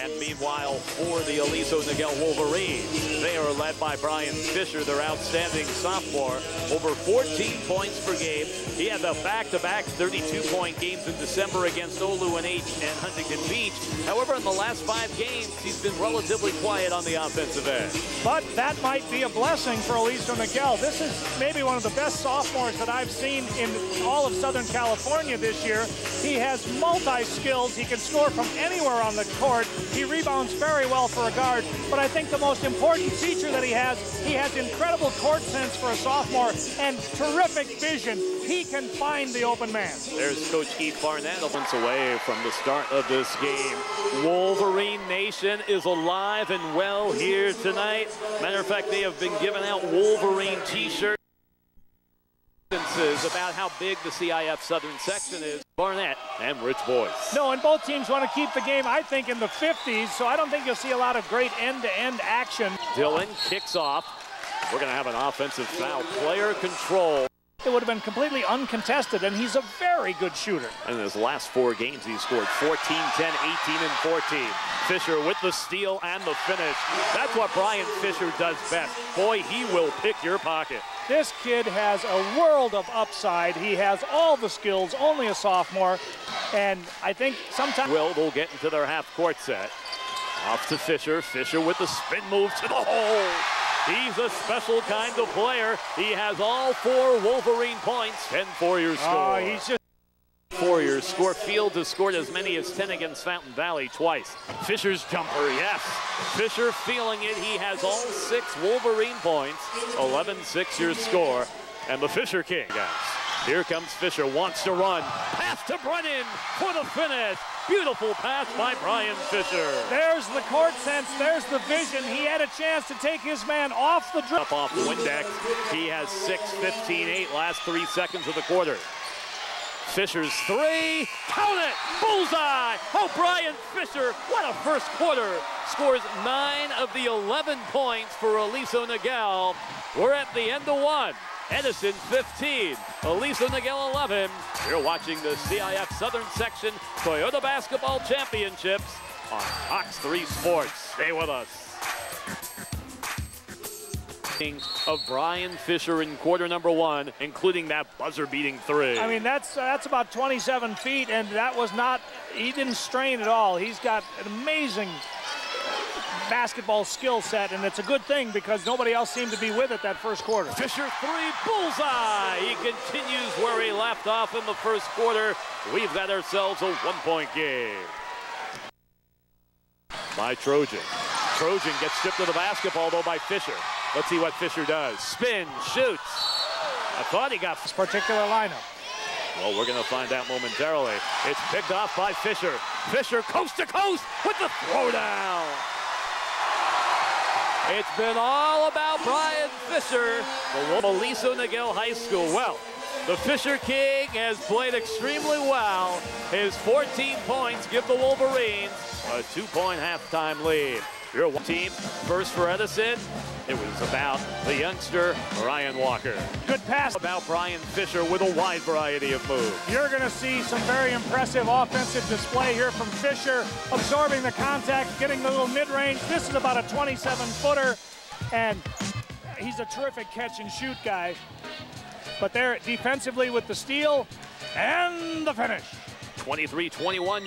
And meanwhile, for the Aliso Niguel Wolverines, they are led by Bryan Fisher, their outstanding sophomore, over 14 points per game. He had the back-to-back 32-point games in December against Olu&H and Huntington Beach. However, in the last 5 games, he's been relatively quiet on the offensive end. But that might be a blessing for Aliso Niguel. This is maybe one of the best sophomores that I've seen in all of Southern California this year. He has multi-skills. He can score from anywhere on the court. He rebounds very well for a guard. But I think the most important feature that he has incredible court sense for a sophomore and terrific vision. He can find the open man. There's Coach Keith Barnett, moments away from the start of this game. Wolverine Nation is alive and well here tonight. Matter of fact, they have been giving out Wolverine t-shirts about how big the CIF Southern section is. Barnett and Rich Boyce. No, and both teams want to keep the game, I think, in the 50s, so I don't think you'll see a lot of great end-to-end action. Dylan kicks off. We're going to have an offensive foul. Player control. It would have been completely uncontested, and he's a very good shooter. In his last 4 games, he scored 14, 10, 18, and 14. Fisher with the steal and the finish. That's what Bryan Fisher does best. Boy, he will pick your pocket. This kid has a world of upside. He has all the skills, only a sophomore, and I think sometimes... They'll get into their half-court set. Off to Fisher. Fisher with the spin move to the hole. He's a special kind of player. He has all 4 Wolverine points, 10 4-year score. Oh, he's just... 4-year score. Fields has scored as many as 10 against Fountain Valley twice. Fisher's jumper, yes. Fisher feeling it. He has all 6 Wolverine points, 11 6-year score, and the Fisher King, guys. Here comes Fisher, wants to run. Pass to Brennan for the finish. Beautiful pass by Bryan Fisher. There's the court sense, there's the vision. He had a chance to take his man off the dribble. Up off Windex. He has 6, 15, 8 last 3 seconds of the quarter. Fisher's 3, count it, bullseye! Oh, Bryan Fisher, what a first quarter. Scores 9 of the 11 points for Aliso Niguel. We're at the end of 1. Edison 15, Aliso Niguel 11. You're watching the CIF Southern Section Toyota Basketball Championships on Fox 3 Sports. Stay with us. Of Bryan Fisher in quarter number 1, including that buzzer-beating 3. I mean, that's about 27 feet, and that was not, he didn't strain at all. He's got an amazing basketball skill set, and it's a good thing because nobody else seemed to be with it that first quarter. Fisher 3, bullseye! He continues where he left off in the first quarter. We've got ourselves a 1-point game. By Trojan. Trojan gets stripped of the basketball, though, by Fisher. Let's see what Fisher does. Spin, shoots. I thought he got this particular lineup. Well, we're going to find out momentarily. It's picked off by Fisher. Fisher coast to coast with the throwdown. It's been all about Bryan Fisher, the Aliso Niguel High School. Well, the Fisher King has played extremely well. His 14 points give the Wolverines a 2-point halftime lead. Your team, first for Edison, it was about the youngster, Ryan Walker. Good pass. About Bryan Fisher with a wide variety of moves. You're going to see some very impressive offensive display here from Fisher, absorbing the contact, getting the little mid-range. This is about a 27-footer, and he's a terrific catch-and-shoot guy. But there defensively with the steal and the finish. 23-21.